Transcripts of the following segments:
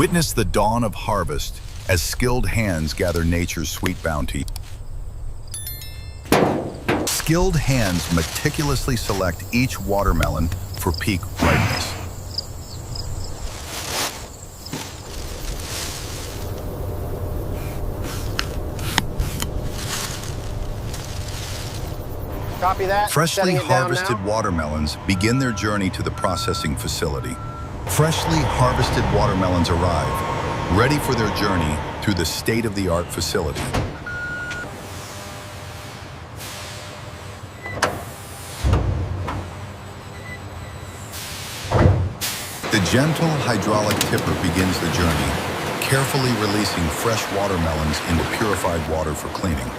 Witness the dawn of harvest as skilled hands gather nature's sweet bounty. Skilled hands meticulously select each watermelon for peak ripeness. Copy that. Freshly harvested watermelons begin their journey to the processing facility. Freshly harvested watermelons arrive, ready for their journey through the state-of-the-art facility. The gentle hydraulic tipper begins the journey, carefully releasing fresh watermelons into purified water for cleaning.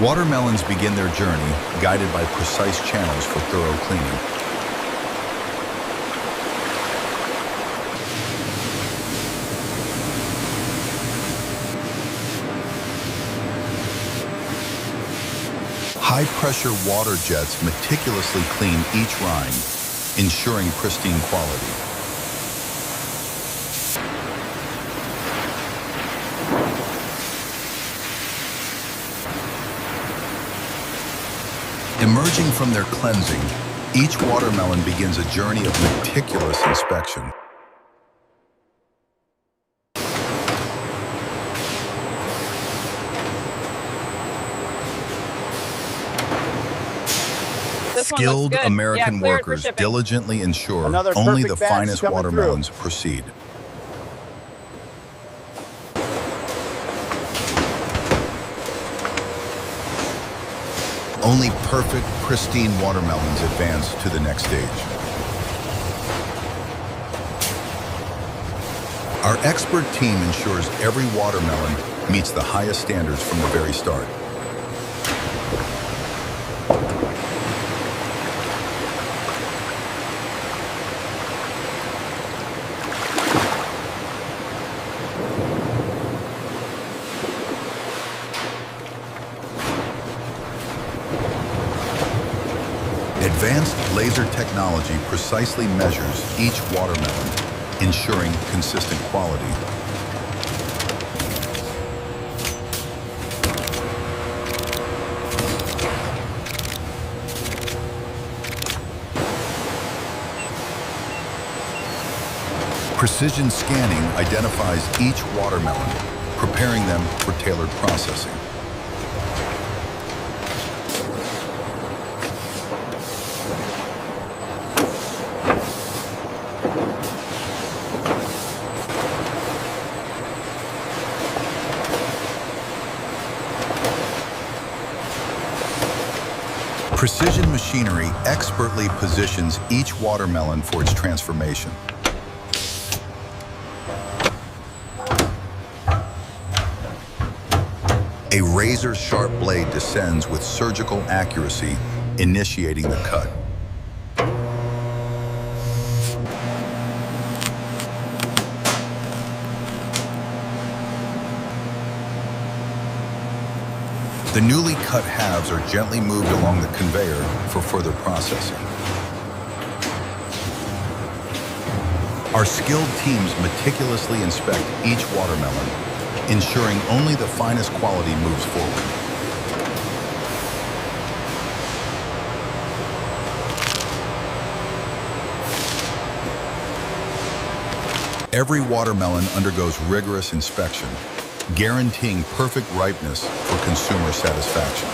Watermelons begin their journey, guided by precise channels for thorough cleaning. High-pressure water jets meticulously clean each rind, ensuring pristine quality. Emerging from their cleansing, each watermelon begins a journey of meticulous inspection. Skilled American workers diligently ensure only the finest watermelons proceed. Only perfect, pristine watermelons advance to the next stage. Our expert team ensures every watermelon meets the highest standards from the very start. Advanced laser technology precisely measures each watermelon, ensuring consistent quality. Precision scanning identifies each watermelon, preparing them for tailored processing. Precision machinery expertly positions each watermelon for its transformation. A razor-sharp blade descends with surgical accuracy, initiating the cut. The newly cut halves are gently moved along the conveyor for further processing. Our skilled teams meticulously inspect each watermelon, ensuring only the finest quality moves forward. Every watermelon undergoes rigorous inspection, guaranteeing perfect ripeness for consumer satisfaction.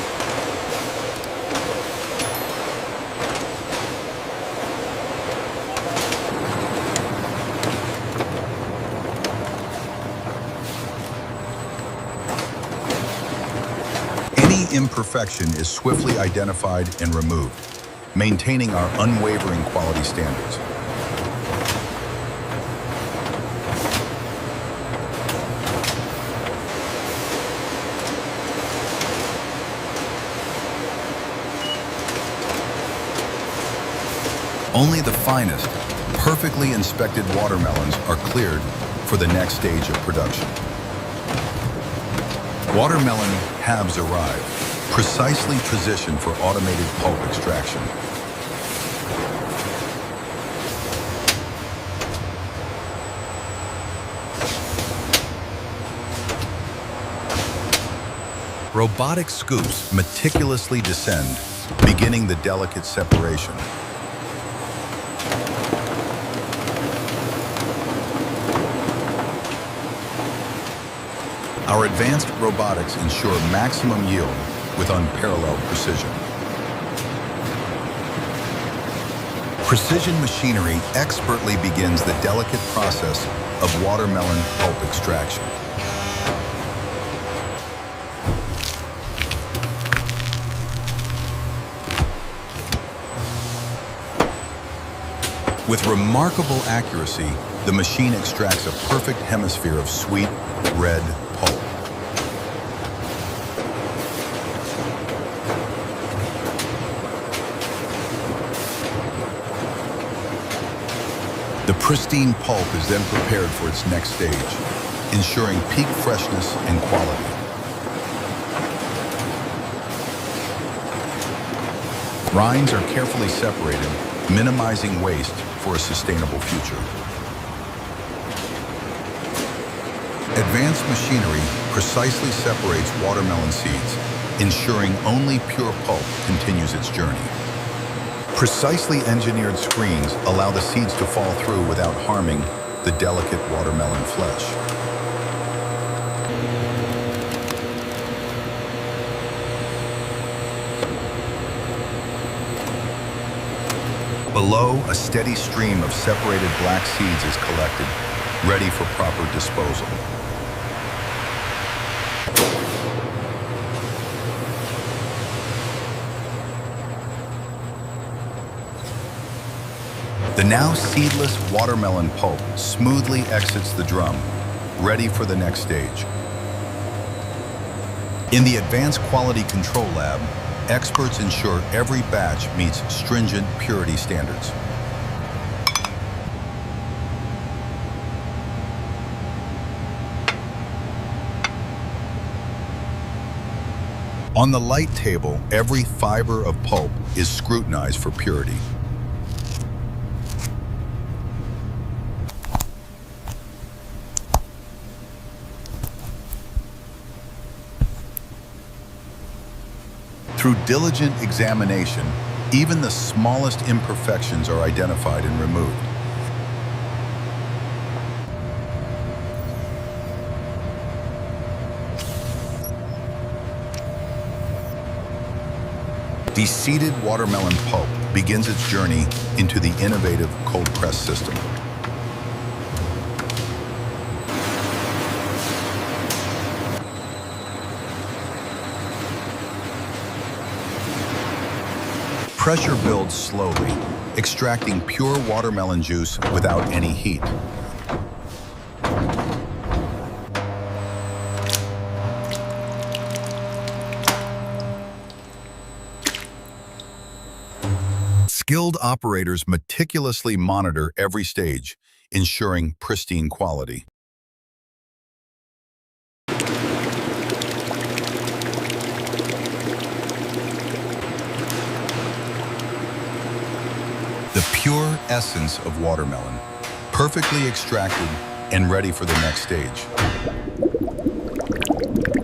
Any imperfection is swiftly identified and removed, maintaining our unwavering quality standards. Only the finest, Perfectly inspected watermelons are cleared for the next stage of production. Watermelon halves arrive, precisely positioned for automated pulp extraction. Robotic scoops meticulously descend, beginning the delicate separation. Our advanced robotics ensure maximum yield with unparalleled precision. Precision machinery expertly begins the delicate process of watermelon pulp extraction. With remarkable accuracy, the machine extracts a perfect hemisphere of sweet, red pulp. The pristine pulp is then prepared for its next stage, ensuring peak freshness and quality. Rinds are carefully separated, minimizing waste for a sustainable future. Advanced machinery precisely separates watermelon seeds, ensuring only pure pulp continues its journey. Precisely engineered screens allow the seeds to fall through without harming the delicate watermelon flesh. Below, a steady stream of separated black seeds is collected, ready for proper disposal. The now seedless watermelon pulp smoothly exits the drum, ready for the next stage. In the Advanced Quality Control Lab, experts ensure every batch meets stringent purity standards. On the light table, every fiber of pulp is scrutinized for purity. Through diligent examination, even the smallest imperfections are identified and removed. De-seeded watermelon pulp begins its journey into the innovative cold press system. Pressure builds slowly, extracting pure watermelon juice without any heat. Skilled operators meticulously monitor every stage, ensuring pristine quality. The pure essence of watermelon, perfectly extracted and ready for the next stage.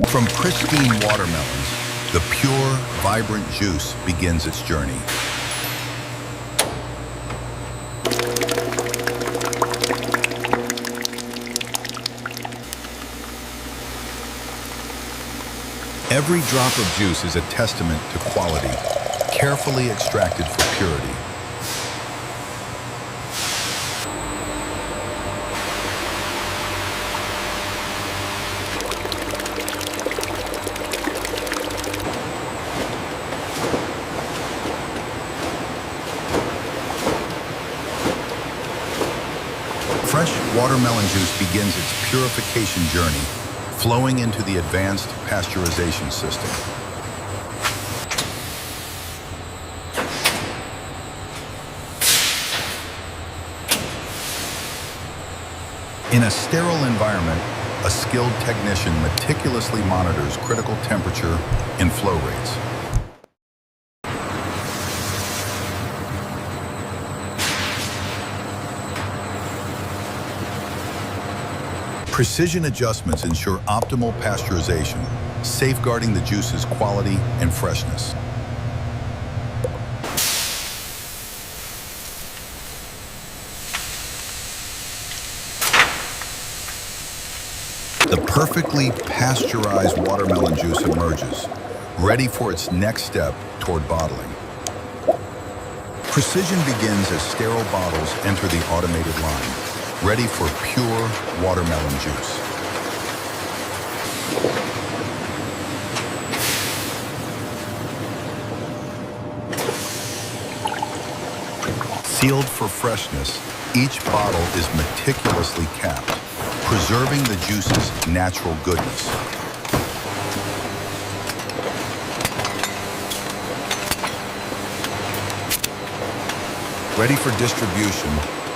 From pristine watermelons, the pure, vibrant juice begins its journey. Every drop of juice is a testament to quality, carefully extracted for purity. Fresh watermelon juice begins its purification journey, flowing into the advanced pasteurization system. In a sterile environment, a skilled technician meticulously monitors critical temperature and flow rates. Precision adjustments ensure optimal pasteurization, safeguarding the juice's quality and freshness. The perfectly pasteurized watermelon juice emerges, ready for its next step toward bottling. Precision begins as sterile bottles enter the automated line, ready for pure watermelon juice. Sealed for freshness, each bottle is meticulously capped, preserving the juice's natural goodness. Ready for distribution,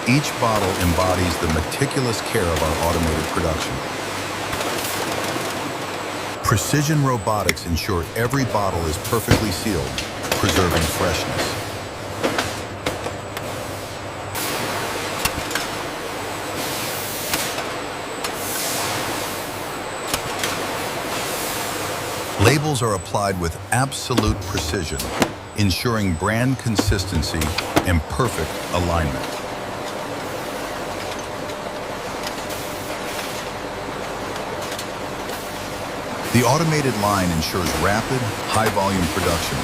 each bottle embodies the meticulous care of our automated production. Precision robotics ensure every bottle is perfectly sealed, preserving freshness. Labels are applied with absolute precision, ensuring brand consistency and perfect alignment. The automated line ensures rapid, high-volume production,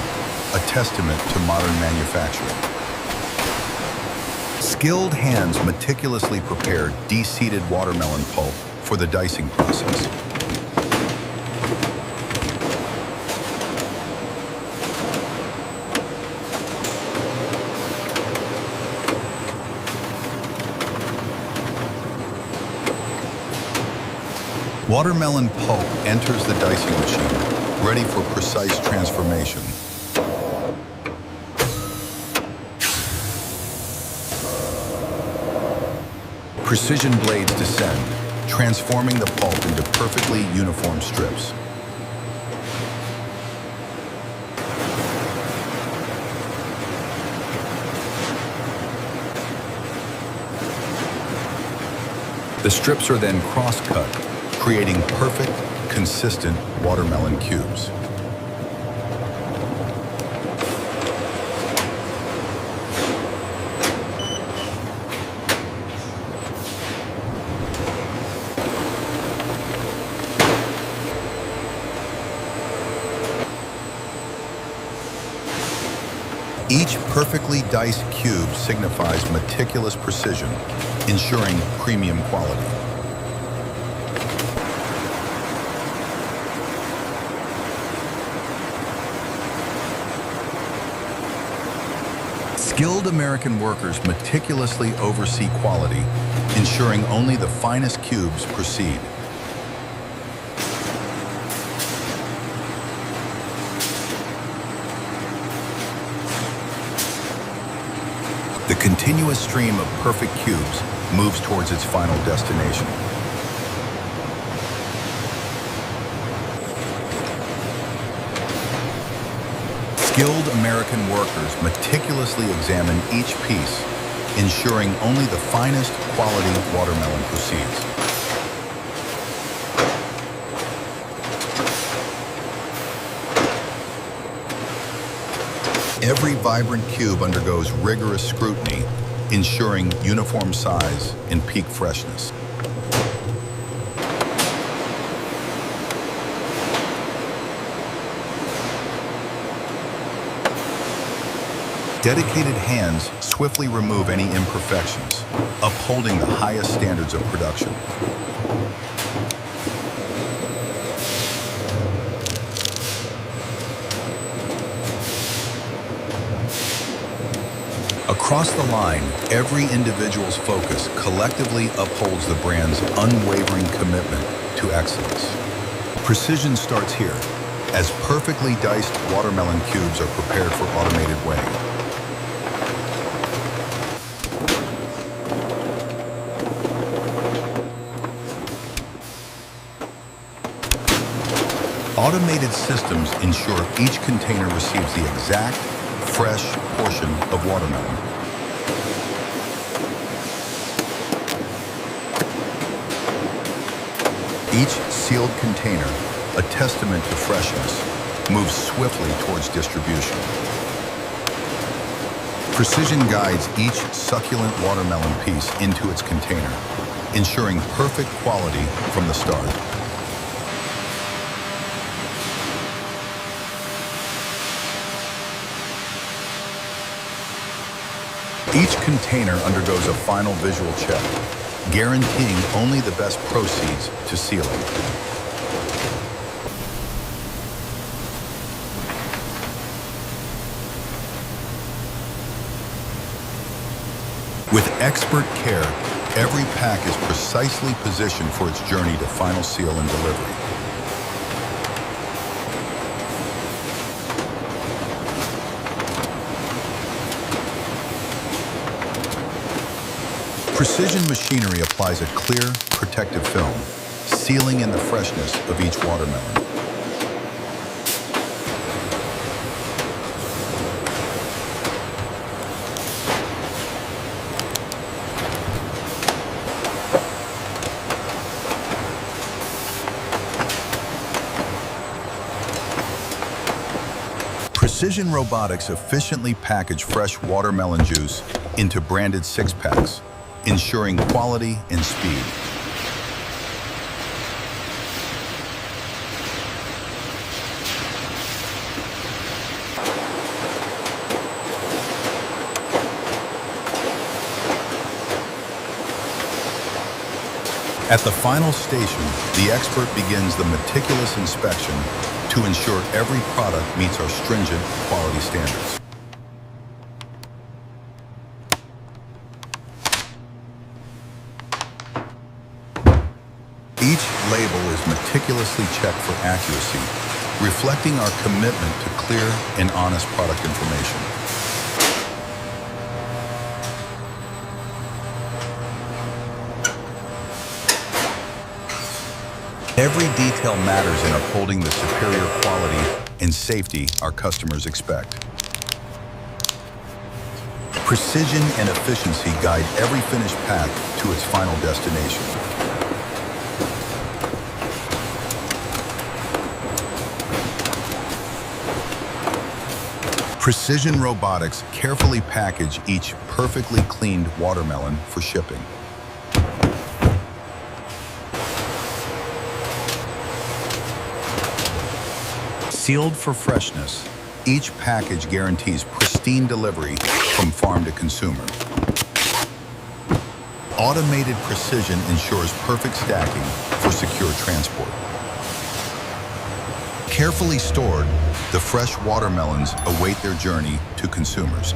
a testament to modern manufacturing. Skilled hands meticulously prepare de-seeded watermelon pulp for the dicing process. Watermelon pulp enters the dicing machine, ready for precise transformation. Precision blades descend, transforming the pulp into perfectly uniform strips. The strips are then cross-cut, creating perfect, consistent watermelon cubes. Each perfectly diced cube signifies meticulous precision, ensuring premium quality. Skilled American workers meticulously oversee quality, ensuring only the finest cubes proceed. The continuous stream of perfect cubes moves towards its final destination. Skilled American workers meticulously examine each piece, ensuring only the finest quality watermelon proceeds. Every vibrant cube undergoes rigorous scrutiny, ensuring uniform size and peak freshness. Dedicated hands swiftly remove any imperfections, upholding the highest standards of production. Across the line, every individual's focus collectively upholds the brand's unwavering commitment to excellence. Precision starts here, as perfectly diced watermelon cubes are prepared for automated weighing. Automated systems ensure each container receives the exact, fresh portion of watermelon. Each sealed container, a testament to freshness, moves swiftly towards distribution. Precision guides each succulent watermelon piece into its container, ensuring perfect quality from the start. Each container undergoes a final visual check, guaranteeing only the best proceeds to sealing. With expert care, every pack is precisely positioned for its journey to final seal and delivery. Precision machinery applies a clear, protective film, sealing in the freshness of each watermelon. Precision robotics efficiently package fresh watermelon juice into branded six-packs, ensuring quality and speed. At the final station, the expert begins the meticulous inspection to ensure every product meets our stringent quality standards. Each label is meticulously checked for accuracy, reflecting our commitment to clear and honest product information. Every detail matters in upholding the superior quality and safety our customers expect. Precision and efficiency guide every finished pack to its final destination. Precision robotics carefully package each perfectly cleaned watermelon for shipping. Sealed for freshness, each package guarantees pristine delivery from farm to consumer. Automated precision ensures perfect stacking for secure transport. Carefully stored, the fresh watermelons await their journey to consumers.